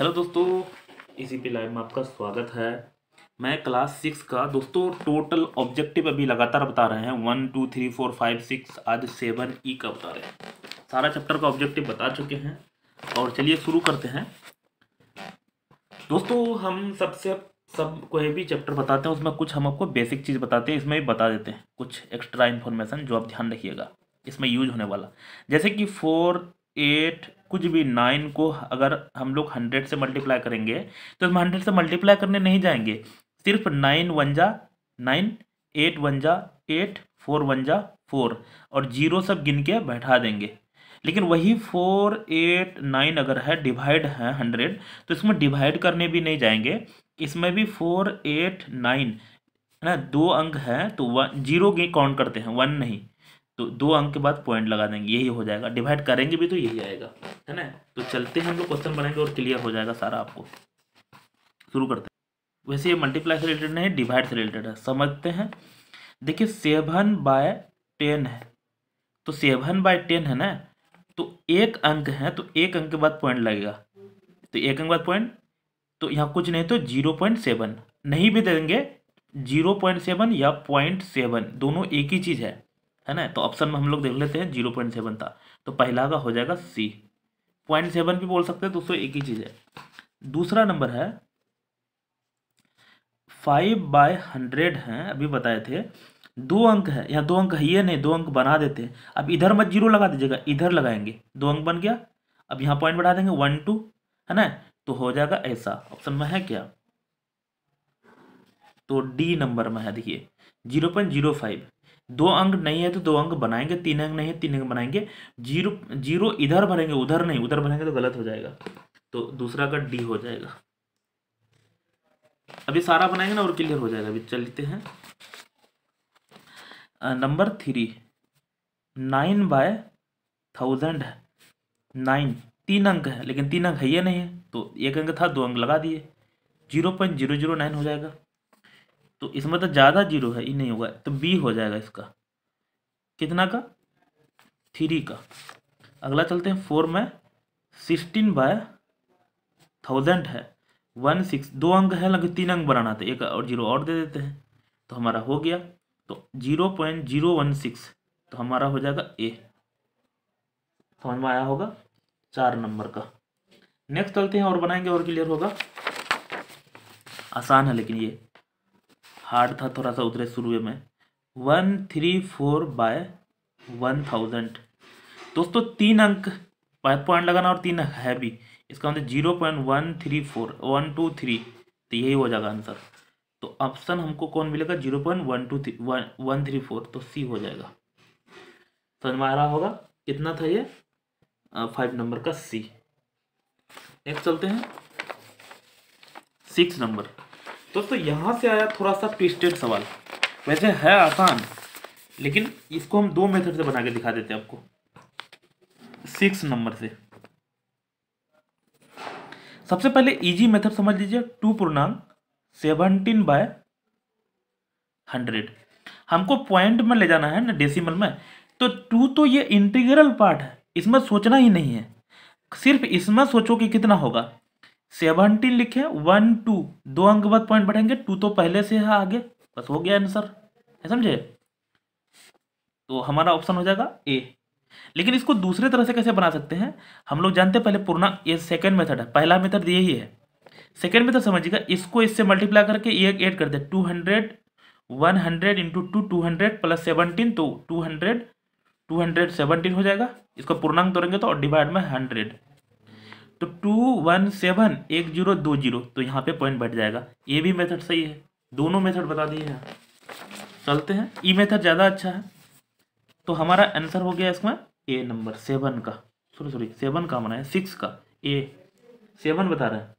Hello दोस्तों, इसी पे लाइव में आपका स्वागत है। मैं क्लास 6 का दोस्तों टोटल ऑब्जेक्टिव अभी लगातार बता रहे हैं 1 2 3 4 5 6 आज 7E का बता रहे हैं। सारा चैप्टर का ऑब्जेक्टिव बता चुके हैं और चलिए शुरू करते हैं। दोस्तों हम सब कोई भी चैप्टर बताते हैं उसमें कुछ हम आपको बेसिक चीज़ बताते हैं, इसमें भी बता देते हैं कुछ एक्स्ट्रा इन्फॉर्मेशन जो आप ध्यान रखिएगा इसमें यूज होने वाला। जैसे कि 4 8 कुछ भी 9 को अगर हम लोग 100 से मल्टीप्लाई करेंगे तो इसमें 100 से मल्टीप्लाई करने नहीं जाएंगे, सिर्फ 9 1 जा 9, 8 1 जा 8, 4 1 जा 4 और जीरो सब गिन के बैठा देंगे। लेकिन वही 4 8 9 अगर है डिवाइड है 100 तो इसमें डिवाइड करने भी नहीं जाएंगे, इसमें भी 4 8 9 है ना, दो अंक है तो जीरो की काउंट करते हैं, 1 नहीं, तो दो अंक के बाद पॉइंट लगा देंगे, यही हो जाएगा। डिवाइड करेंगे भी तो यही आएगा, है ना। तो चलते हैं हम लोग क्वेश्चन बनाएंगे और क्लियर हो जाएगा सारा आपको। शुरू करते हैं। वैसे ये मल्टीप्लाई से रिलेटेड नहीं, डिवाइड से रिलेटेड है, समझते हैं। देखिए 7/10 है तो 7/10 है ना, तो एक अंक है तो एक अंक के बाद पॉइंट लगेगा, तो एक अंक बाद पॉइंट, तो यहाँ कुछ नहीं तो 0.7 नहीं भी देंगे, 0.7 या 0.7 दोनों एक ही चीज़ है ना। तो ऑप्शन में हम लोग देख लेते हैं 0.7 था तो पहला का हो जाएगा सी। 0.7 भी बोल सकते हैं दोस्तों, एक ही चीज़ है। दूसरा नंबर है 5/100 है, अभी बताए थे दो अंक है, यहाँ दो अंक है ये नहीं, दो अंक बना देते हैं। अब इधर मत जीरो लगा दीजिएगा, इधर लगाएंगे, दो अंक बन गया। अब यहाँ पॉइंट बढ़ा देंगे 1 2 है ना, तो हो जाएगा ऐसा। ऑप्शन में है क्या, तो डी नंबर में है। देखिए 0.05, दो अंक नहीं है तो दो अंक बनाएंगे, तीन अंक नहीं है तीन अंक बनाएंगे, जीरो जीरो इधर भरेंगे उधर नहीं, उधर भरेंगे तो गलत हो जाएगा, तो दूसरा का डी हो जाएगा। अभी सारा बनाएंगे ना और क्लियर हो जाएगा। अभी चलते हैं नंबर 3, 9/1000 है, 9 तीन अंक है लेकिन तीन अंक है ये नहीं है, तो एक अंक था दो अंक लगा दिए, 0.009 हो जाएगा। तो इसमें तो ज़्यादा जीरो है, ये नहीं होगा, तो बी हो जाएगा इसका। कितना का, 3 का। अगला चलते हैं 4 में 16/1000 है, 16 दो अंक है लेकिन तीन अंक बनाना था, एक और जीरो और दे देते हैं तो हमारा हो गया, तो 0.016 तो हमारा हो जाएगा ए। समझ में आया होगा 4 नंबर का। नेक्स्ट चलते हैं और बनाएंगे और क्लियर होगा। आसान है लेकिन ये हार्ड था थोड़ा सा उतरे शुरू में। 134/1000 दोस्तों, तीन अंक पॉइंट लगाना और तीन अंक है भी, इसका मतलब 0.134 1 2 3, तो यही हो जाएगा आंसर। तो ऑप्शन हमको कौन मिलेगा, 0.134, तो सी हो जाएगा। समझ में आ रहा होगा कितना था ये, 5 नंबर का सी। नेक्स्ट चलते हैं 6 नंबर। दोस्तों यहाँ से आया थोड़ा सा ट्विस्टेड सवाल, वैसे है आसान लेकिन इसको हम दो मेथड से बना के दिखा देते हैं आपको। 6 नंबर से सबसे पहले इजी मेथड समझ लीजिए, 2 पूर्णांक 17/100 हमको पॉइंट में ले जाना है ना, डेसिमल में, तो 2 तो ये इंटीग्रल पार्ट है, इसमें सोचना ही नहीं है, सिर्फ इसमें सोचो कि कितना होगा। 17 लिखे 1 2 दो अंक बाद पॉइंट बढ़ेंगे, 2 तो पहले से है आगे, बस हो गया आंसर, है समझे। तो हमारा ऑप्शन हो जाएगा ए। लेकिन इसको दूसरे तरह से कैसे बना सकते हैं, हम लोग जानते हैं पहले पूर्णांक, ये सेकंड मेथड है, पहला मेथड यही है। सेकंड मेथड समझिएगा, इसको इससे मल्टीप्लाई करके ये ऐड कर दे, 200 100 इंटू 2 200 प्लस 17, तो 217 हो जाएगा। इसको पूर्णांक तोड़ेंगे तो और डिवाइड में 100, तो 217 1020, तो यहाँ पे पॉइंट बैठ जाएगा। ये भी मेथड सही है, दोनों मेथड बता दिए हैं। चलते हैं, ई मेथड ज़्यादा अच्छा है, तो हमारा आंसर हो गया इसमें ए नंबर 7 का, सॉरी 7 का बनाया 6 का, ए 7 बता रहे हैं।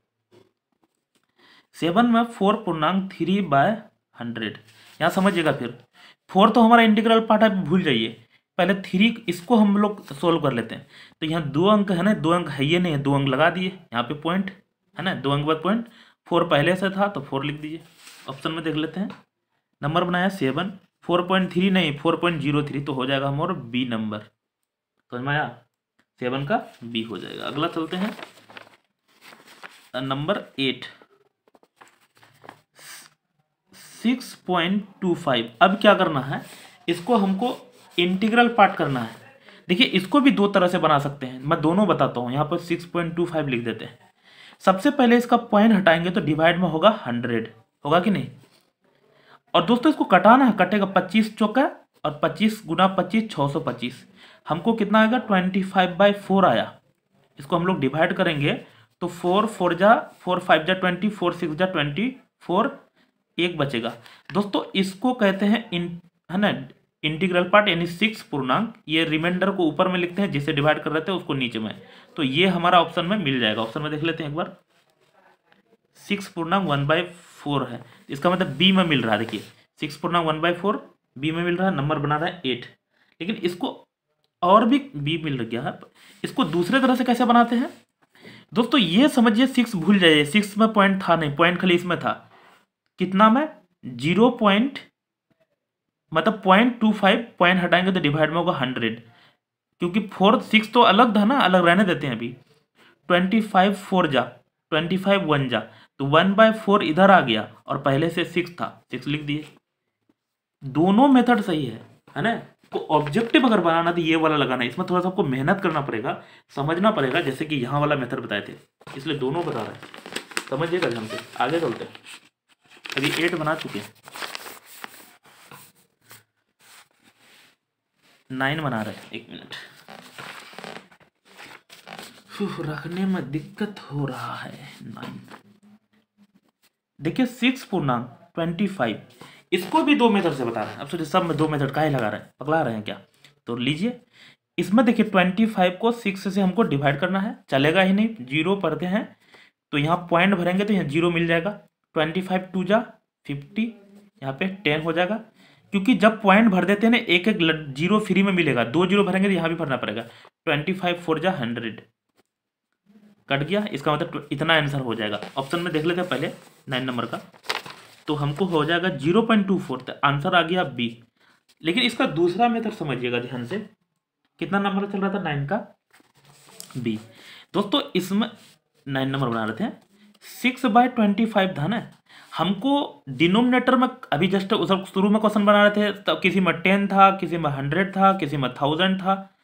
7 में 4 पूर्णांक 3/100, यहाँ समझिएगा। फिर 4 तो हमारा इंटीग्रल पार्ट है, भूल जाइए, पहले 3 इसको हम लोग सोल्व कर लेते हैं। तो यहाँ दो अंक है ना, दो अंक है ये नहीं है, दो अंक लगा दिए, यहाँ पे पॉइंट है ना, दो अंक बाद पॉइंट, 4 पहले से था तो 4 लिख दीजिए। ऑप्शन में देख लेते हैं, नंबर बनाया 7, 4.3 नहीं 4.03, तो हो जाएगा हमारा बी नंबर। समझ में आया, 7 का बी हो जाएगा। अगला चलते हैं नंबर 8 6.25। अब क्या करना है, इसको हमको इंटीग्रल पार्ट करना है। देखिए इसको भी दो तरह से बना सकते हैं, मैं दोनों बताता हूँ। यहाँ पर 6.25 लिख देते हैं। सबसे पहले इसका पॉइंट हटाएंगे तो डिवाइड में होगा 100, होगा कि नहीं। और दोस्तों इसको कटाना है, कटेगा 25 चौका और 25 गुना 25 625। हमको कितना आएगा 25/4 आया। इसको हम लोग डिवाइड करेंगे तो 4 4 जा 4 5 जा 20, 4 6 जा 24, एक बचेगा। दोस्तों इसको कहते हैं है ना इंटीग्रल पार्ट, यानी 6 पूर्णांक। ये रिमाइंडर को ऊपर में लिखते हैं, जिसे डिवाइड कर रहे थे उसको नीचे में। तो ये हमारा ऑप्शन में मिल जाएगा। ऑप्शन में देख लेते हैं एक बार, 6 पूर्णांक 1/4 है। इसका मतलब बी में मिल रहा है। देखिए 6 पूर्णांक 1/4 बी में मिल रहा है, नंबर बना रहा है 8। लेकिन इसको और भी बी मिल गया है। इसको दूसरे तरह से कैसे बनाते हैं दोस्तों, ये समझिए 6 भूल जाइए, 6 में पॉइंट था नहीं, पॉइंट खाली इसमें था। कितना में 0 पॉइंट मतलब 0.25, पॉइंट हटाएंगे तो डिवाइड में होगा 100, क्योंकि 4 6 तो अलग था ना, अलग रहने देते हैं अभी। 25 4 जा 25 1 जा, तो 1/4 इधर आ गया और पहले से 6 था, 6 लिख दिए। दोनों मेथड सही है ना। तो ऑब्जेक्टिव अगर बनाना तो ये वाला लगाना है, इसमें थोड़ा सा आपको मेहनत करना पड़ेगा, समझना पड़ेगा, जैसे कि यहाँ वाला मेथड बताए थे, इसलिए दोनों बता रहे हैं। समझिएगा ढंग से, आगे चलते हैं। अभी 8 बना चुके हैं, 9 बना रहे हैं। 1 मिनट, रखने में दिक्कत हो रहा है। 9 देखिए 6 पूर्णांक 25, इसको भी दो मेथड से बता रहे हैं। अब सोचिए सब में दो मेथड काहे लगा रहे हैं, पगला रहे हैं क्या। तो लीजिए इसमें देखिए 25 को 6 से हमको डिवाइड करना है, चलेगा ही नहीं, 0 पढ़ते हैं तो यहाँ पॉइंट भरेंगे तो यहाँ 0 मिल जाएगा। 25 2 जा 50, यहाँ पे 10 हो जाएगा, क्योंकि जब पॉइंट भर देते हैं ना एक एक 0 फ्री में मिलेगा। 2 0 भरेंगे तो यहाँ भी भरना पड़ेगा। 25 4 जा 100 कट गया, इसका मतलब इतना आंसर हो जाएगा। ऑप्शन में देख लेते हैं पहले 9 नंबर का, तो हमको हो जाएगा 0.24, तो आंसर आ गया बी। लेकिन इसका दूसरा मेथड समझिएगा ध्यान से, कितना नंबर चल रहा था 9 का, बी। दोस्तों इसमें 9 नंबर बना रहे थे, 6/25 था ना। हमको डिनोमिनेटर में अभी जस्ट उस शुरू में क्वेश्चन बना रहे थे, तो किसी में 10 था, किसी में 100 था, किसी में 1000 था।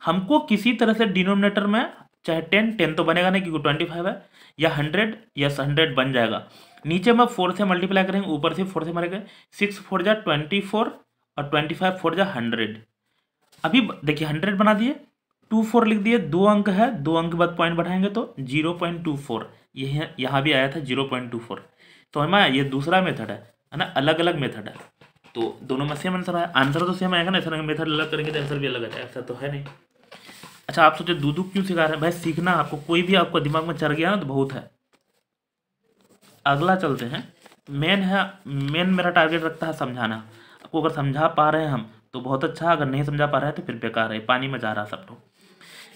हमको किसी तरह से डिनोमिनेटर में चाहे 10 तो बनेगा नहीं क्योंकि 25 है, या 100 या 100 बन जाएगा। नीचे में 4 से मल्टीप्लाई करेंगे, ऊपर से 4 से मरेंगे। 6 4 जा 24 और 25 4 जा 100। अभी देखिए 100 बना दिए, 24 लिख दिए, 2 अंक है, 2 अंक के बाद पॉइंट बढ़ाएंगे तो 0.24, ये यहाँ भी आया था 0.24। तो हमारा ये दूसरा मेथड है ना, अलग अलग मेथड है। तो दोनों में सेम आंसर आया, आंसर तो सेम आएगा ना, ऐसा मेथड अलग करेंगे तो आंसर भी अलग आएगा, ऐसा तो है नहीं। अच्छा आप सोचे दूधू क्यों सिखा रहे हैं भाई, सीखना आपको, कोई भी आपको दिमाग में चढ़ गया ना तो बहुत है। अगला चलते हैं, मेन है, मेन मेरा टारगेट रखता है समझाना। आपको अगर समझा पा रहे हैं हम तो बहुत अच्छा, अगर नहीं समझा पा रहे हैं तो फिर बेकार है, पानी में जा रहा है सब लोग।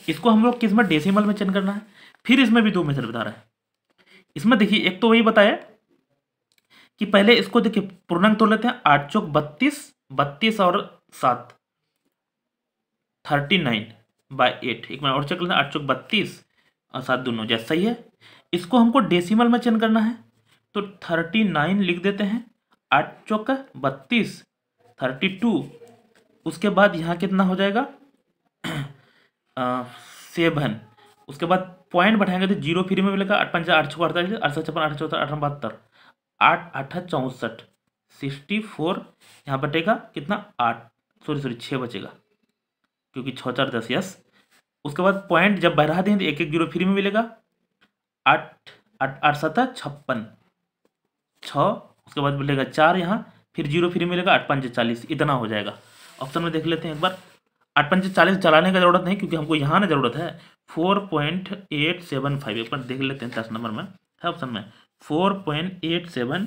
इसको हम लोग किस में डेसिमल में चेंज करना है, फिर इसमें भी दो मेथड बता रहे हैं। इसमें देखिए एक तो वही बताया कि पहले इसको देखिए पूर्णांक तोड़ लेते हैं, 8 चौक 32, 32 और 7 39/8। एक मिनट और चेक लेते हैं, 8 चौक 32 और 7 दोनों जैसा सही है। इसको हमको डेसिमल में चेंज करना है तो 39 लिख देते हैं, 8 चौक 32 32, उसके बाद यहाँ कितना हो जाएगा 7, उसके बाद पॉइंट बैठाएंगे तो 0 फ्री में मिलेगा। 8 5 8 6 48 8 56 8 14 8 72 8 8 64 64, यहाँ बटेगा कितना 8, सॉरी 6 बचेगा क्योंकि 6 4 10 यस। उसके बाद पॉइंट जब बढ़ा दें तो एक एक 0 फ्री में मिलेगा। 8 8 8 7 56 6, उसके बाद मिलेगा 4 यहाँ, फिर 0 फ्री मिलेगा। 8 5 40, इतना हो जाएगा। ऑप्शन में देख लेते हैं एक बार, 8 5 40 चलाने का जरूरत नहीं क्योंकि हमको यहाँ ना जरूरत है। 4.875 एक बार देख लेते हैं, 10 नंबर में है ऑप्शन में 4.87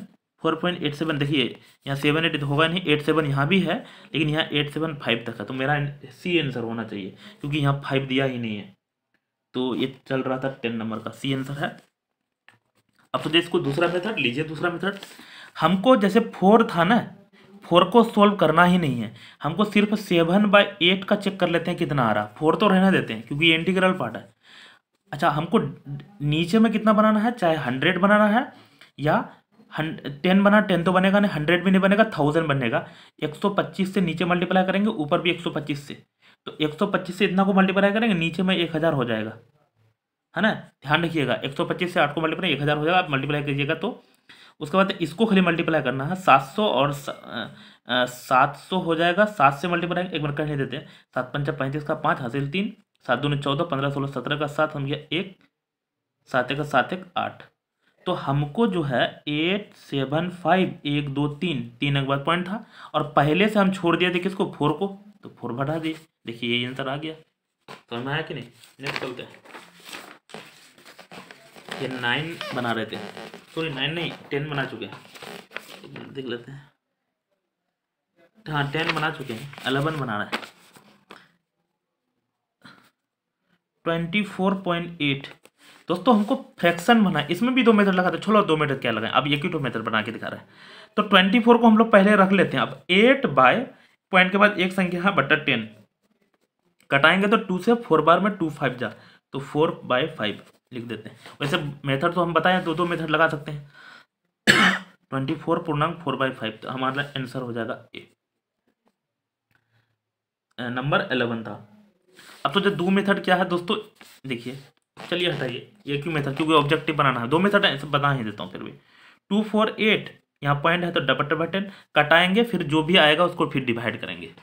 देखिए यहाँ 7 8 होगा नहीं, 8 7 यहाँ भी है लेकिन यहाँ 8 7 5 तक है, तो मेरा सी आंसर होना चाहिए क्योंकि यहाँ 5 दिया ही नहीं है। तो ये चल रहा था 10 नंबर का, सी आंसर है। अब तो इसको दूसरा मेथड लीजिए, दूसरा मेथड हमको जैसे 4 था ना, 4 को सोल्व करना ही नहीं है, हमको सिर्फ 7/8 का चेक कर लेते हैं कितना आ रहा। 4 तो रहने देते हैं क्योंकि ये इंटीग्रल पार्ट है। अच्छा, हमको नीचे में कितना बनाना है, चाहे 100 बनाना है या 10 बना, 10 तो बनेगा नहीं, 100 भी नहीं बनेगा, 1000 बनेगा। 125 से नीचे मल्टीप्लाई करेंगे, ऊपर भी 125 से, तो 125 से इतना को मल्टीप्लाई करेंगे, नीचे में 1000 हो जाएगा, है ना। ध्यान रखिएगा, 125 से 8 को मल्टीप्लाई 1000 हो जाएगा, आप मल्टीप्लाई कीजिएगा। तो उसके बाद इसको खाली मल्टीप्लाई करना है, 700 और 700 हो जाएगा, 7 से मल्टीप्लाई एक बार करने देते हैं, 7 पंचा 35 का 5 हासिल 3, 7 दूनी 14, 15 16 17 का 7, हम गया 1, 7 का 7 1 8। तो हमको जो है 8 7 5 1 2 3 3 अंक बाद पॉइंट था, और पहले से हम छोड़ दिए थे किसको, 4 को, तो 4 बढ़ा दिए। देखिए ये आंसर आ गया, समझ में आया कि नहीं। नेक्स्ट चलते हैं, ये 9 बना रहे थे, सॉरी 9 नहीं 10 बना चुके हैं, एक मिनट देख लेते हैं। हाँ 10 बना चुके हैं, 11 बनाना है। 24.8 दोस्तों हमको फ्रैक्शन बना है, इसमें भी 2 मेथड लगा था, चलो 2 मेथड क्या लगाएं, अब एक ही 2 मेथड बना के दिखा रहे हैं। तो 24 को हम लोग पहले रख लेते हैं। अब 8 बाय पॉइंट के बाद एक संख्या है बटा 10 कटाएंगे, तो 2 से 4 बार में 2 5 जा, तो 4/5 लिख देते हैं। वैसे मेथड तो हम बताएं, 2 मेथड लगा सकते हैं। 24 पूर्णांक 4/5, तो हमारा आंसर हो जाएगा ए। नंबर 11 था। अब तो जो 2 मेथड क्या है दोस्तों, देखिए, चलिए हटाइए ये क्यों मेथड, क्योंकि ऑब्जेक्टिव बनाना है। 2 मेथड है, बता ही देता हूँ फिर भी। 2 4 8 यहाँ पॉइंट है तो डबल 10 कटाएंगे, फिर जो भी आएगा उसको फिर डिवाइड करेंगे।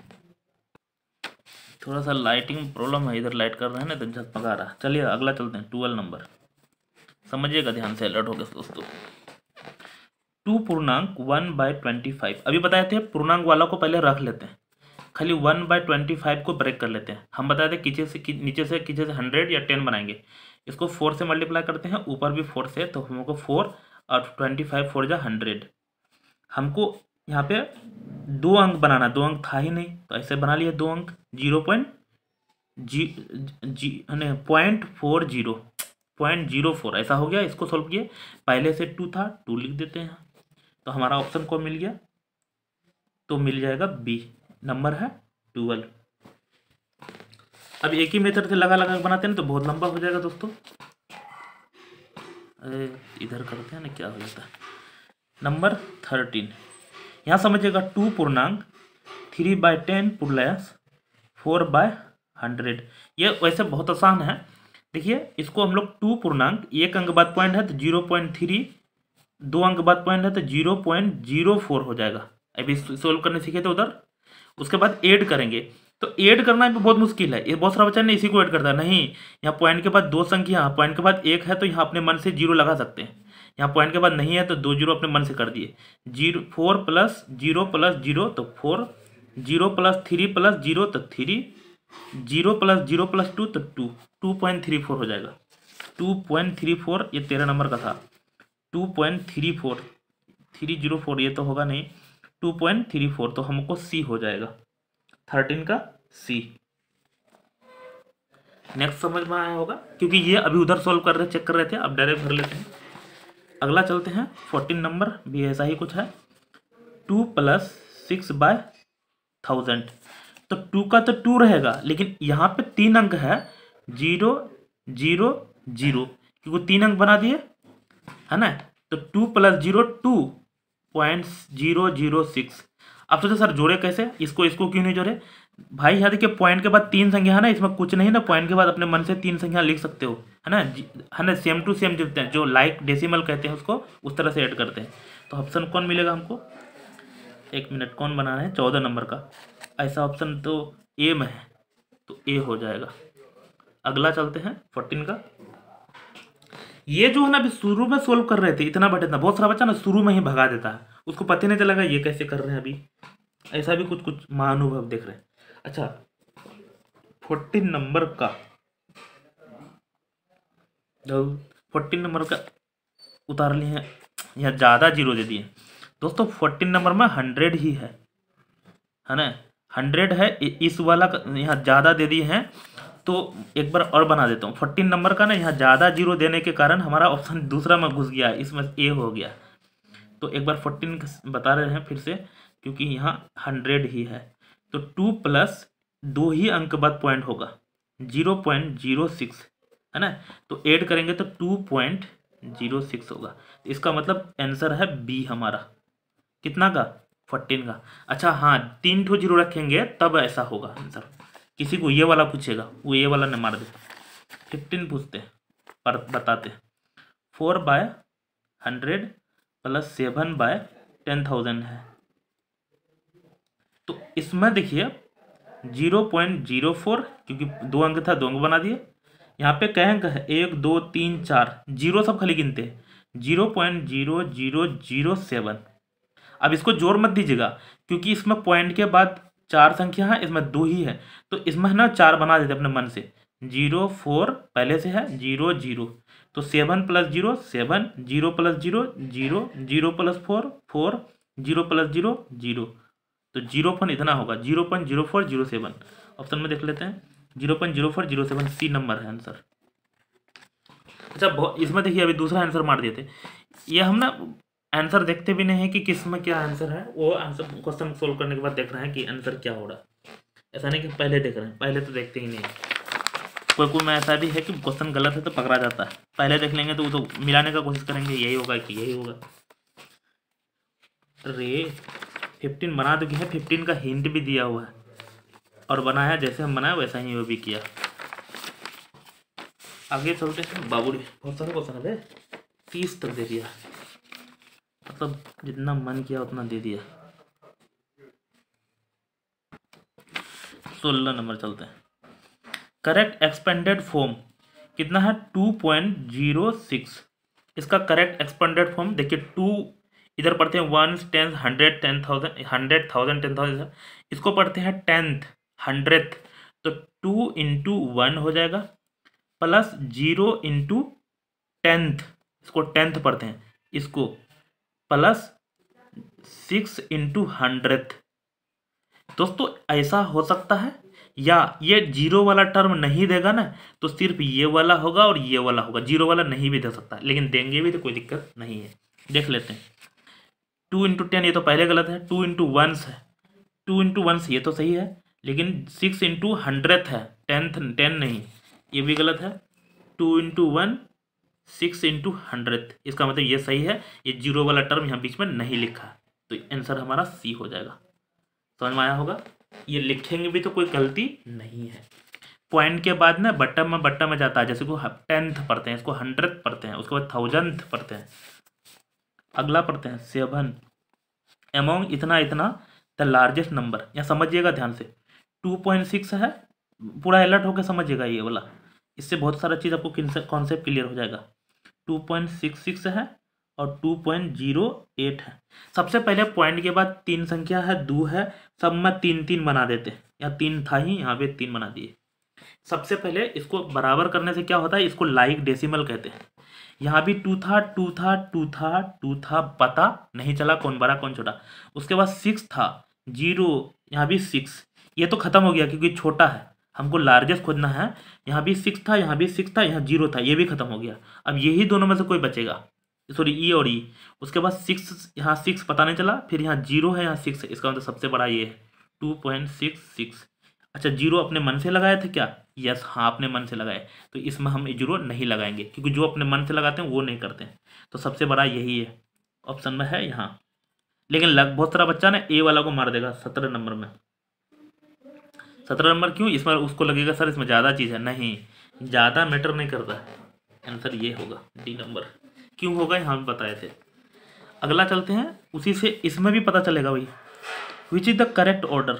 थोड़ा सा लाइटिंग प्रॉब्लम है, इधर लाइट कर रहे हैं ना तो झकमगा रहा है। चलिए अगला चलते हैं, 12 नंबर, समझिएगा ध्यान से, अलर्ट हो गया दोस्तों। 2 पूर्णांक 1/25, अभी बताए थे पूर्णांक वाला को पहले रख लेते हैं, खाली 1/25 को ब्रेक कर लेते हैं। हम बताए थे नीचे से 100 या 10 बनाएंगे, इसको 4 से मल्टीप्लाई करते हैं, ऊपर भी 4 से, तो हमको 4 और 25 4 जा 100। हमको यहाँ पे 2 अंक बनाना, 2 अंक था ही नहीं, तो ऐसे बना लिए 2 अंक, 0.40 ऐसा हो गया। इसको सोल्व किए, पहले से 2 था, 2 लिख देते हैं, तो हमारा ऑप्शन को मिल गया, तो मिल जाएगा बी, नंबर है 12। अब एक ही मेथड से लगा लगा बनाते हैं तो बहुत लंबा हो जाएगा दोस्तों। इधर करते हैं ना, क्या हो जाता है। नंबर 13, यहाँ समझिएगा 2 पूर्णांक 3/10 प्लस 4/100। ये वैसे बहुत आसान है, देखिए इसको हम लोग 2 पूर्णांक 1 अंक बाद पॉइंट है तो 0.3, 2 अंक बाद पॉइंट है तो 0.04 हो जाएगा। अभी सोल्व करने सीखे थे उधर। उसके बाद ऐड करेंगे, तो ऐड करना भी बहुत मुश्किल है, ये बहुत सारा बच्चा ने इसी को ऐड करता है। नहीं, यहाँ पॉइंट के बाद 2 संख्या, पॉइंट के बाद 1 है तो यहाँ अपने मन से 0 लगा सकते हैं। यहाँ पॉइंट के बाद नहीं है तो 2 0 अपने मन से कर दिए। 4 + 0 + 0 तो 4, 0 + 3 + 0 तो 3, 0 + 0 + 2 तो 2, 2.34 हो जाएगा। 2.34 ये 13 नंबर का था। 2.34 304 ये तो होगा नहीं, 2.34 तो हमको सी हो जाएगा, 13 का सी। नेक्स्ट समझ में आया होगा, क्योंकि ये अभी उधर सॉल्व कर रहे, चेक कर रहे थे, अब डायरेक्ट भर लेते हैं। अगला चलते हैं, 14 नंबर भी ऐसा ही कुछ है। 2 + 6/1000, तो 2 का तो 2 रहेगा, लेकिन यहाँ पे 3 अंक है, 0 0 0, क्योंकि 3 अंक बना दिए है ना, तो 2 + 0 2.006। अब सोचो सर जोड़े कैसे, इसको क्यों नहीं जोड़े भाई। यहाँ देखिए पॉइंट के बाद 3 संख्या है ना, इसमें कुछ नहीं ना, पॉइंट के बाद अपने मन से 3 संख्या लिख सकते हो, है ना, सेम टू सेम जुड़ते हैं, जो लाइक डेसिमल कहते हैं उसको, उस तरह से ऐड करते हैं। तो ऑप्शन कौन मिलेगा हमको, 1 मिनट, कौन बनाना है, 14 नंबर का, ऐसा ऑप्शन तो ए में है, तो ए हो जाएगा। अगला चलते हैं 14 का। ये जो है ना अभी शुरू में सोल्व कर रहे थे, इतना बटे इतना, बहुत सारा बच्चा ना शुरू में ही भगा देता है, उसको पता नहीं चलेगा ये कैसे कर रहे हैं अभी। ऐसा भी कुछ महानुभव देख रहे हैं। अच्छा 14 नंबर का, 14 नंबर का उतार लिए हैं, यहाँ ज़्यादा 0 दे दिए दोस्तों। 14 नंबर में 100 ही है ना, 100 है, इस वाला यहाँ ज़्यादा दे दिए हैं, तो एक बार और बना देता हूँ। 14 नंबर का ना यहाँ ज़्यादा 0 देने के कारण हमारा ऑप्शन दूसरा में घुस गया, इसमें ए हो गया। तो एक बार 14 बता रहे हैं फिर से, क्योंकि यहाँ 100 ही है, तो 2 + 2 ही अंक बाद पॉइंट होगा, 0.06। है ना। तो ऐड करेंगे तो 2.06 होगा। इसका मतलब आंसर है बी हमारा, कितना का, 14 का। अच्छा हाँ, 3 ठो जीरो रखेंगे तब ऐसा होगा आंसर। किसी को ये वाला पूछेगा वो ये वाला न मार दे। 15 पूछते पर बताते। 4/100 प्लस 7/10,000 है। तो इसमें देखिए 0.04, क्योंकि 2 अंक था 2 अंक बना दिए। यहाँ पे कई अंक है, 1 2 3 4, जीरो सब खाली गिनते हैं, 0.0007। अब इसको जोर मत दीजिएगा क्योंकि इसमें पॉइंट के बाद 4 संख्या है, इसमें 2 ही है, तो इसमें है ना 4 बना देते अपने मन से। 0 4 पहले से है, 0 0, तो 7 + 0 7, 0 + 0 0, 0 + 4 4, 0 + 0 0, तो 0 इतना होगा 0.0407। ऑप्शन में देख लेते हैं 0.0407, सी नंबर है आंसर। अच्छा इसमें देखिए अभी दूसरा आंसर मार दिए थे। ये हम ना आंसर देखते भी नहीं है कि किस में क्या आंसर है, वो आंसर क्वेश्चन सोल्व करने के बाद देख रहे हैं कि आंसर क्या हो रहा है। ऐसा नहीं कि पहले देख रहे हैं, पहले तो देखते ही नहीं। कोई में ऐसा भी है कि क्वेश्चन गलत है तो पकड़ा जाता है, पहले देख लेंगे तो वो तो मिलाने का कोशिश करेंगे, यही होगा कि यही होगा। अरे 15 बना तो है, 15 का हिंट भी दिया हुआ है और बनाया जैसे हम बनाया वैसा ही वो भी किया। आगे चलते हैं बाबू, बहुत सारे क्वेश्चन है, 30 तक दे दिया, मतलब जितना मन किया उतना दे दिया। 16 नंबर चलते हैं। करेक्ट एक्सपेंडेड फॉर्म कितना है, 2.06। इसका करेक्ट एक्सपेंडेड फॉर्म देखिए, 2 इधर पढ़ते हैं 1 10 100 10,000 100,000 10,000, इसको पढ़ते हैं 10th 100th, तो 2 × 1 हो जाएगा प्लस 0 × 10th, इसको 10th पढ़ते हैं, इसको प्लस 6 × 100th। दोस्तों ऐसा हो सकता है, या ये जीरो वाला टर्म नहीं देगा ना तो सिर्फ ये वाला होगा और ये वाला होगा, जीरो वाला नहीं भी दे सकता, लेकिन देंगे भी तो कोई दिक्कत नहीं है। देख लेते हैं 2 × 10, ये तो पहले गलत है, 2 × 1 है, 2 × 1 ये तो सही है, लेकिन 6 × 100th है, 10 नहीं, ये भी गलत है। 2 × 1 6 × 100th, इसका मतलब ये सही है, ये जीरो वाला टर्म यहाँ बीच में नहीं लिखा, तो आंसर हमारा सी हो जाएगा। समझ में आया होगा, ये लिखेंगे भी तो कोई गलती नहीं है। पॉइंट के बाद ना बट्टा में जाता है, जैसे को 10th पढ़ते हैं, इसको 100th पढ़ते हैं, उसके बाद 1000th पढ़ते हैं। अगला पढ़ते हैं 7 एमोंग इतना इतना द लार्जेस्ट नंबर, यहाँ समझिएगा ध्यान से, 2.6 है, पूरा अलर्ट होकर समझिएगा ये वाला, इससे बहुत सारा चीज़ आपको कॉन्सेप्ट क्लियर हो जाएगा। 2.66 है और 2.08 है। सबसे पहले पॉइंट के बाद 3 संख्या है, 2 है, सब में 3 3 बना देते, यहाँ 3 था ही, यहाँ पे 3 बना दिए। सबसे पहले इसको बराबर करने से क्या होता है, इसको लाइक डेसिमल कहते हैं। यहाँ भी 2 था 2 था 2 था 2 था, पता नहीं चला कौन बड़ा कौन छोटा। उसके बाद 6 था 0, यहाँ भी 6, ये तो खत्म हो गया क्योंकि छोटा है, हमको लार्जेस्ट खोजना है। यहाँ भी 6 था, यहाँ भी 6 था, यहाँ 0 था, ये भी खत्म हो गया। अब यही दोनों में से कोई बचेगा, सॉरी ई और ई। उसके बाद 6, यहाँ 6 पता नहीं चला, फिर यहाँ 0 है, यहाँ 6 है, इसका मतलब सबसे बड़ा ये है 2.66। अच्छा 0 अपने मन से लगाए थे क्या, यस हाँ अपने मन से लगाए, तो इसमें हम 0 नहीं लगाएंगे क्योंकि जो अपने मन से लगाते हैं वो नहीं करते हैं, तो सबसे बड़ा यही है, ऑप्शन में है यहाँ। लेकिन बहुत सारा बच्चा ना ए वाला को मार देगा 17 नंबर में। 17 नंबर क्यों, इसमें उसको लगेगा सर इसमें ज़्यादा चीज़ है, नहीं, ज़्यादा मैटर नहीं करता है, आंसर ये होगा डी नंबर। क्यों होगा यहाँ हम बताए थे। अगला चलते हैं, उसी से इसमें भी पता चलेगा भाई, which is the correct order,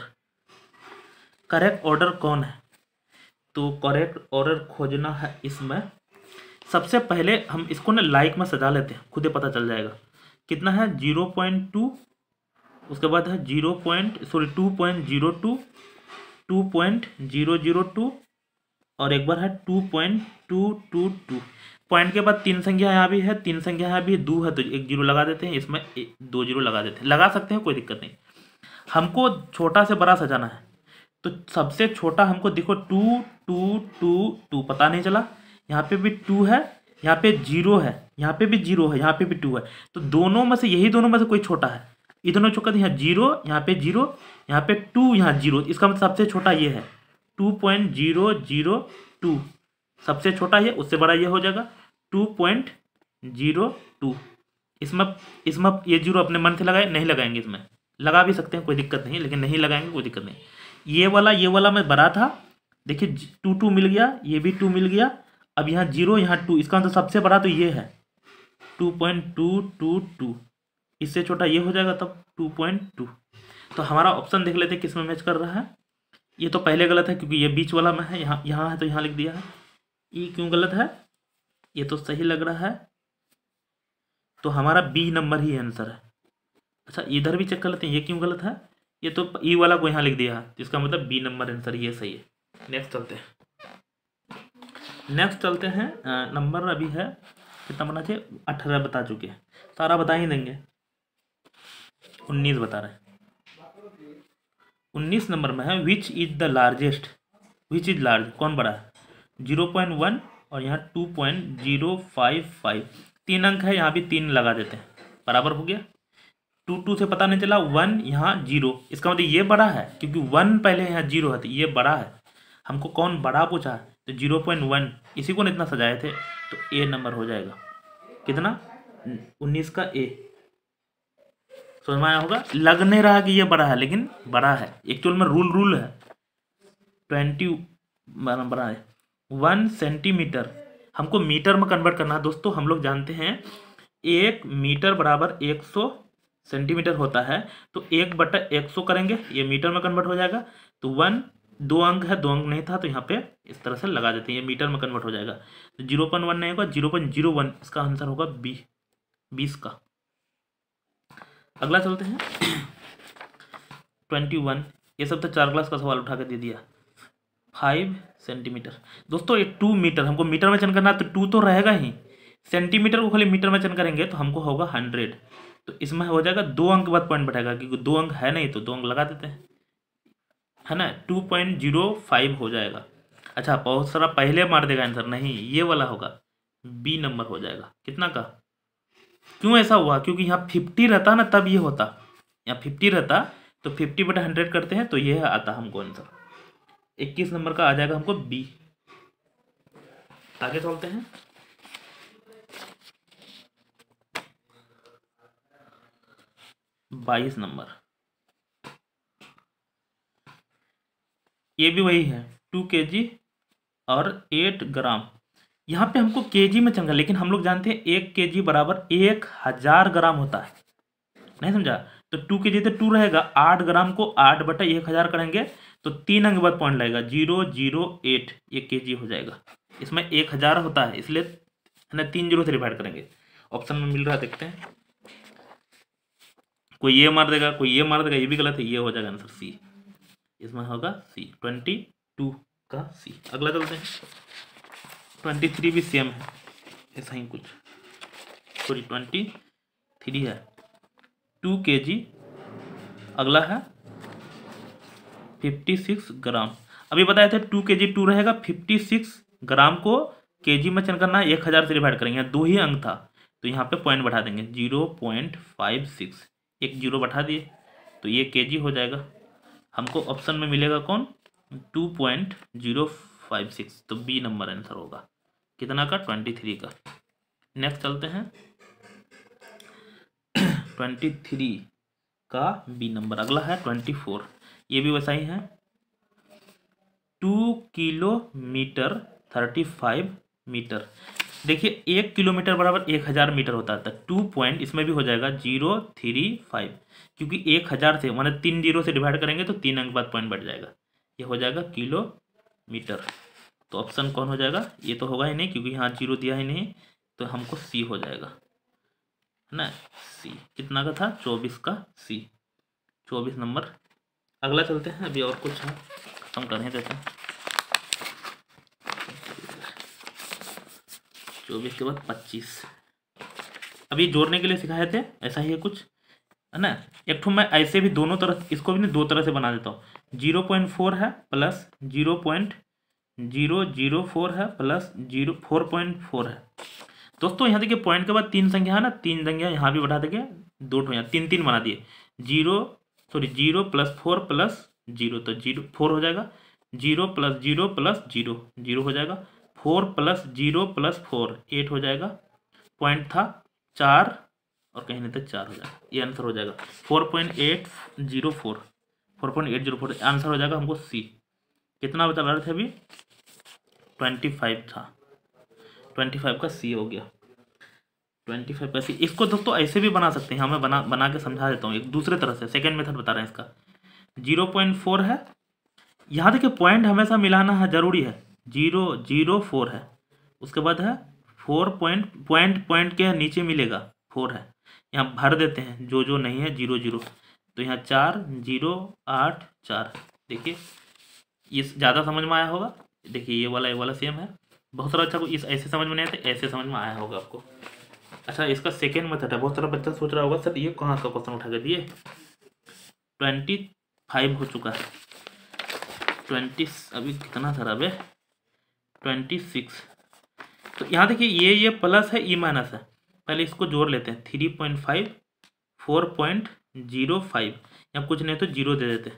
correct order कौन है। तो करेक्ट ऑर्डर खोजना है इसमें, सबसे पहले हम इसको ना लाइक में सजा लेते हैं, खुद ही पता चल जाएगा। कितना है 0.2, उसके बाद है 2.02, 2.002 और एक बार है 2.222। पॉइंट के बाद 3 संख्या यहाँ भी है, 3 संख्या यहाँ भी 2 है, तो एक 0 लगा देते हैं, इसमें 2 0 लगा देते हैं, लगा सकते हैं कोई दिक्कत नहीं। हमको छोटा से बड़ा सजाना है, तो सबसे छोटा हमको देखो 2 2 2 2, पता नहीं चला, यहाँ पे भी 2 है, यहाँ पे 0 है, यहाँ पे भी 0 है, यहाँ पे भी 2 है, तो दोनों में से यही दोनों में से कोई छोटा है। ये दोनों छोटा, यहाँ 0, यहाँ पे 0, यहाँ पे 2, यहाँ 0, इसका मतलब सबसे छोटा ये है 2.002। सबसे छोटा ये, उससे बड़ा ये हो जाएगा 2.02। इसमें इसमें ये जीरो अपने मन से लगाए, नहीं लगाएंगे, इसमें लगा भी सकते हैं, कोई दिक्कत नहीं, लेकिन नहीं लगाएंगे, कोई दिक्कत नहीं। ये वाला मैं बड़ा था, देखिए 2 मिल गया, ये भी 2 मिल गया। अब यहाँ 0, यहाँ 2, इसका मतलब सबसे बड़ा तो ये है 2.222। इससे छोटा ये हो जाएगा तब 2.2। तो हमारा ऑप्शन देख लेते हैं किस में मैच कर रहा है। ये तो पहले गलत है क्योंकि ये बीच वाला में है, यहाँ है तो यहाँ लिख दिया है। ये क्यों गलत है, ये तो सही लग रहा है, तो हमारा बी नंबर ही आंसर है। अच्छा इधर भी चेक कर लेते हैं, ये क्यों गलत है, ये तो ई वाला को यहाँ लिख दिया है, तो इसका मतलब बी नंबर आंसर ये सही है। नेक्स्ट चलते हैं। नंबर अभी है कितना बना चाहिए, 18 बता चुके हैं, सारा बता ही देंगे। 19 बता रहे हैं। 19 नंबर में है which is the largest, which is large, कौन बड़ा है, 0.1 और यहाँ 2.055। 3 अंक है, यहाँ भी 3 लगा देते हैं, बराबर हो गया। 2 से पता नहीं चला, 1 यहाँ 0, इसका मतलब ये बड़ा है क्योंकि 1 पहले यहाँ 0 है, तो ये बड़ा है। हमको कौन बड़ा पूछा है, तो 0.1, इसी को इतना सजाए थे, तो ए नंबर हो जाएगा। कितना, 19 का ए। समझ में आया होगा, लग नहीं रहा कि ये बड़ा है, लेकिन बड़ा है। एक्चुअल में रूल है 20 बड़ा है। 1 सेंटीमीटर हमको मीटर में कन्वर्ट करना है दोस्तों। हम लोग जानते हैं 1 मीटर बराबर 100 सेंटीमीटर होता है, तो 1/100 करेंगे, ये मीटर में कन्वर्ट हो जाएगा। तो 1 2 अंक है, 2 अंक नहीं था, तो यहाँ पे इस तरह से लगा देते हैं, ये मीटर में कन्वर्ट हो जाएगा। तो 0.1 नहीं होगा, 0.01, इसका आंसर होगा बी, 20 का। अगला चलते हैं 21। ये सब तो 4 क्लास का सवाल उठा के दे दिया। 5 सेंटीमीटर दोस्तों, ये 2 मीटर, हमको मीटर में चेंज करना है, तो 2 तो रहेगा ही, सेंटीमीटर को खाली मीटर में चेंज करेंगे तो हमको होगा 100। तो इसमें हो जाएगा 2 अंक के बाद पॉइंट बैठेगा, क्योंकि 2 अंक है नहीं, तो 2 अंक लगा देते हैं, है ना, 2.05 हो जाएगा। अच्छा बहुत सारा पहले मार देगा आंसर, नहीं ये वाला होगा, बी नंबर हो जाएगा। कितना का, क्यों ऐसा हुआ, क्योंकि यहाँ 50 रहता ना तब ये होता, यहाँ 50 रहता तो 50/100 करते हैं, तो ये आता हमको आंसर। 21 नंबर का आ जाएगा हमको बी। आगे चलते हैं 22 नंबर। ये भी वही है 2 kg और 8 ग्राम। यहाँ पे हमको केजी में चंगा, लेकिन हम लोग जानते हैं 1 kg बराबर 1000 ग्राम होता है, नहीं समझा। तो 2 kg तो 2 रहेगा, 8 ग्राम को 8/1000 करेंगे तो 3 अंक बाद पॉइंट लगेगा, 008, ये kg हो जाएगा। इसमें 1000 होता है, इसलिए है ना 3 0 से डिवाइड करेंगे। ऑप्शन में मिल रहा है, देखते हैं, कोई ये मार देगा, कोई ये मार देगा, ये भी गलत है, ये हो जाएगा आंसर सी, इसमें होगा सी, 22 का सी। अगला चलते हैं 23 भी सेम है, ऐसा ही कुछ, सॉरी 23 है 2 kg। अगला है 56 ग्राम। अभी बताए थे 2 kg 2 रहेगा, 56 ग्राम को केजी में चेंज करना है, 1000 से डिवाइड करेंगे, 2 ही अंक था, तो यहाँ पे पॉइंट बढ़ा देंगे, 0.56, एक 0 बढ़ा दिए, तो ये केजी हो जाएगा। हमको ऑप्शन में मिलेगा कौन, 2.056, तो बी नंबर आंसर होगा। कितना का, 23 का। नेक्स्ट चलते हैं 23 का बी नंबर। अगला है 24, ये भी वैसा ही है, 2 किलोमीटर 35 मीटर। देखिए 1 किलोमीटर बराबर 1000 मीटर होता है, 2 पॉइंट इसमें भी हो जाएगा 035, क्योंकि 1000 से मतलब 3 0 से डिवाइड करेंगे तो 3 अंक बाद पॉइंट बढ़ जाएगा, ये हो जाएगा किलोमीटर। तो ऑप्शन कौन हो जाएगा, ये तो होगा ही नहीं क्योंकि यहाँ 0 दिया ही नहीं, तो हमको सी हो जाएगा, है ना, सी। कितना का था, 24 का सी, 24 नंबर। अगला चलते हैं, अभी और कुछ है हम करने देते हैं। 24 के बाद 25, अभी जोड़ने के लिए सिखाए थे, ऐसा ही है कुछ, है ना। एक ठो मैं ऐसे भी दोनों तरफ, इसको भी नहीं 2 तरह से बना देता हूँ, 0.4 है प्लस 0.004 है प्लस 4.4 है। दोस्तों यहाँ देखिए पॉइंट के बाद 3 संख्या है ना, 3 संख्या यहाँ भी बढ़ा देंगे, 2 ठो यहाँ 3 3 बना दिए, 0 + 4 + 0, तो 4 हो जाएगा, 0 + 0 + 0 0 हो जाएगा, 4 + 0 + 4 8 हो जाएगा। पॉइंट था 4 और कहीं नहीं था 4 हो जाएगा, ये आंसर हो जाएगा 4.804। 4.804 आंसर हो जाएगा हमको सी। कितना बता रहे थे अभी? 25 था, 25 का सी हो गया। 25 का सी। इसको दोस्तों ऐसे भी बना सकते हैं, हाँ मैं बना के समझा देता हूँ एक दूसरे तरह से। सेकेंड मेथड बता रहे हैं इसका। 0.4 है, यहाँ देखिए पॉइंट हमेशा मिलाना है, जरूरी है। 004 है, उसके बाद है 4 पॉइंट के नीचे मिलेगा 4 है, यहाँ भर देते हैं जो जो नहीं है 0 तो यहाँ 4 0 8 4। देखिए ये ज़्यादा समझ में आया होगा। देखिए ये वाला सेम है। बहुत सारा अच्छा को इस ऐसे समझ में नहीं आते, ऐसे समझ में आया होगा आपको। अच्छा इसका सेकेंड मेथड है। बहुत सारा बच्चा सोच रहा होगा सर ये कहाँ का क्वेश्चन उठा के दिए। 25 हो चुका है, 20 अभी कितना था अबे 26। तो यहाँ देखिए ये प्लस है, ई माइनस है। पहले इसको जोड़ लेते हैं। 3.5 4.05, यहाँ कुछ नहीं तो 0 दे देते,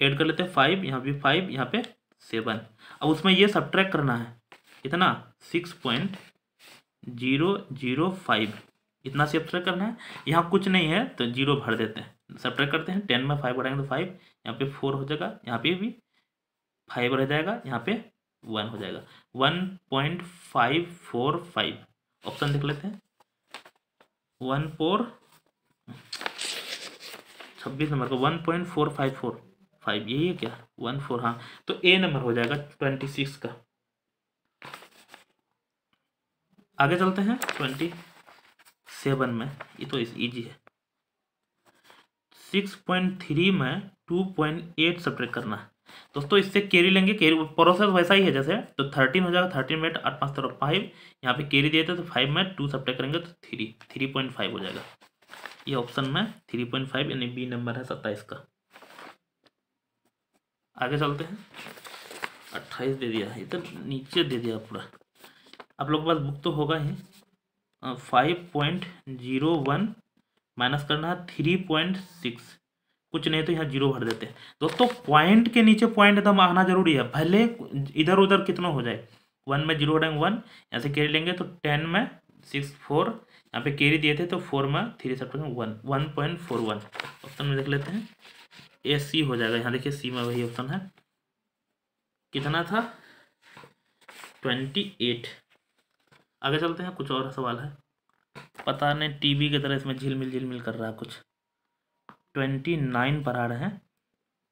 ऐड कर लेते हैं 5, यहाँ भी 5, यहाँ पे 7। अब उसमें ये सब्ट्रैक्ट करना है कितना 6.005, इतना सब्ट्रैक्ट करना है। यहाँ कुछ नहीं है तो 0 भर देते हैं, सब्ट्रैक्ट करते हैं। 10 में 5 बढ़ाएंगे तो 5, यहाँ पे 4 हो जाएगा, यहाँ पे भी 5 रह जाएगा, यहाँ पे 1 हो जाएगा। 1.545 ऑप्शन देख लेते हैं। 26 नंबर का 1.4545 यही है क्या 14, हाँ तो ए नंबर हो जाएगा 26 का। आगे चलते हैं 27 में, ये तो इजी है। 6.3 में 2.8 सब्ट्रैक्ट करना है दोस्तों। इससे कैरी लेंगे, कैरी प्रोसेस वैसा ही है जैसे, तो 13 हो जाएगा। 13 में 8 5 5, यहाँ पे कैरी दिए थे तो 5 में 2 सब्ट्रैक्ट करेंगे तो 3.5 हो जाएगा। ये ऑप्शन में 3.5 यानी बी नंबर है 27 का। आगे चलते हैं। 28 दे दिया, ये तो नीचे दे दिया पूरा। आप लोग के पास बुक तो होगा ही। 5.01 माइनस करना है 3.6, कुछ नहीं तो यहाँ 0 भर देते हैं दोस्तों। पॉइंट के नीचे पॉइंट एकदम आना जरूरी है, भले इधर उधर कितना हो जाए। 1 में 0 हटाएंगे 1, यहाँ से कैरी लेंगे तो 10 में 6 4, यहाँ पे कैरी दिए थे तो 4 में 3 सब 1.41 ऑप्शन में देख लेते हैं। ए सी हो जाएगा। यहाँ देखिए सी में वही ऑप्शन है। कितना था 28। आगे चलते हैं, कुछ और सवाल है। पता नहीं टीवी की तरह इसमें झिलमिल कर रहा है कुछ। 29 पर आ रहे हैं।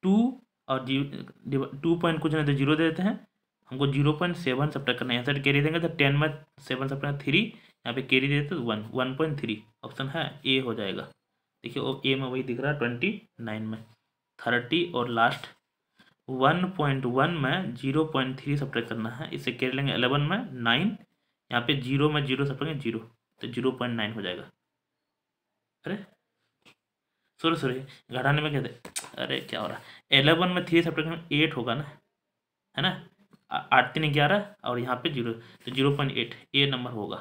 2 और 2 पॉइंट कुछ नहीं तो 0 दे देते हैं। हमको 0.7 सब्ट्रैक्ट करना है। यहाँ से कैरी देंगे तो 10 में 7 सब्ट्रैक्ट 3, यहाँ पे कैरी दे देते तो 1.3 ऑप्शन है ए हो जाएगा। देखिए वो ए में वही दिख रहा है 29 में। 30 और लास्ट 1.1 में 0.3 सब्ट्रैक्ट करना है। इसे कैरी लेंगे 11 में 9, यहाँ पे 0 में 0 सब्ट्रैक्ट 0 तो 0.9 हो जाएगा। अरे सॉरी घटाने में क्या थे, अरे क्या हो रहा है। 11 में 3 सब्ट्रैक्ट 8 होगा ना, है ना। 8 3 11 और यहाँ पे 0 तो 0.8 ए नंबर होगा।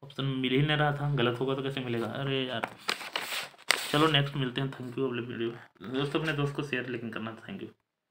ऑप्शन मिल ही नहीं रहा था, गलत होगा तो कैसे मिलेगा। अरे यार चलो नेक्स्ट मिलते हैं। Thank you. अगले वीडियो दोस्तों अपने दोस्त को शेयर लेकिन करना। Thank you.